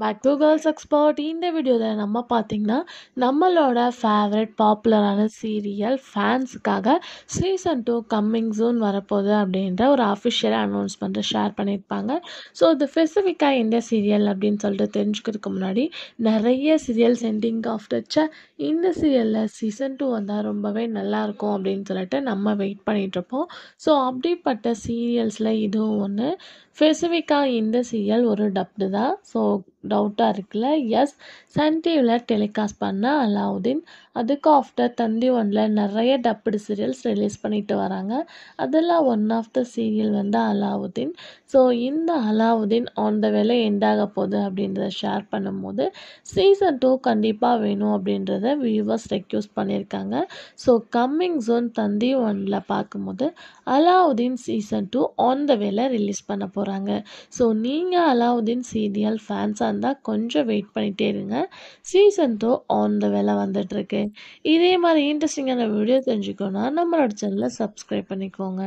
Back to girls expert. இந்த வீடியோவில் நம்ம பார்த்தீங்கன்னா நம்மளோட ஃபேவரட் பாப்புலரான சீரியல் ஃபேன்ஸுக்காக சீசன் 2 கம்மிங் சூன் வரப்போகுது அப்படின்ற ஒரு அஃபிஷியலாக அனௌன்ஸ்மெண்ட்டை ஷேர் பண்ணியிருப்பாங்க. ஸோ இது ஸ்பெசிஃபிக்காக எந்த சீரியல் அப்படின்னு சொல்லிட்டு தெரிஞ்சுக்கிறதுக்கு முன்னாடி நிறைய சீரியல்ஸ் எண்டிங் ஆஃப் டச்ச இந்த சீரியலில் சீசன் 2 வந்தால் ரொம்பவே நல்லாயிருக்கும் அப்படின்னு சொல்லிட்டு நம்ம வெயிட் பண்ணிகிட்ருப்போம். ஸோ அப்படிப்பட்ட சீரியல்ஸில் இதுவும் ஒன்று. ஸ்பெசிஃபிக்காக இந்த சீரியல் ஒரு டப்டு தான். ஸோ டவுட்டாக இருக்குல்ல. எஸ், சன் டிவியில் டெலிகாஸ்ட் பண்ண அலாவுதீன். அதுக்கு ஆஃப்டர் தந்தி ஒன்றில் நிறைய டப்டு சீரியல்ஸ் ரிலீஸ் பண்ணிட்டு வராங்க. அதில் ஒன் ஆஃப் த சீரியல் வந்து அலாவுதீன். ஸோ இந்த அலாவுதீன் ஆன் த வேலை எண்டாக போகுது அப்படின்றத ஷேர் பண்ணும்போது சீசன் 2 கண்டிப்பாக வேணும் அப்படின்றத வியூவர்ஸ் ரெக்யூஸ்ட் பண்ணியிருக்காங்க. ஸோ கம்மிங் ஜோன் தந்தி ஒன்றில் பார்க்கும்போது அலாவுதீன் சீசன் 2 ஆன் த வேலை ரிலீஸ் பண்ண போகிறாங்க. ஸோ நீங்கள் அலாவுதீன் சீரியல் ஃபேன்ஸாக இருந்தால் கொஞ்சம் வெயிட் பண்ணிகிட்டே இருங்க. சீசன் 2 ஆன் த வேலை வந்துட்டுருக்கு. இதே மாதிரி இன்ட்ரெஸ்டிங்கான வீடியோ தெரிஞ்சுக்கணுன்னா நம்மளோட சேனலை சப்ஸ்கிரைப் பண்ணிக்கோங்க.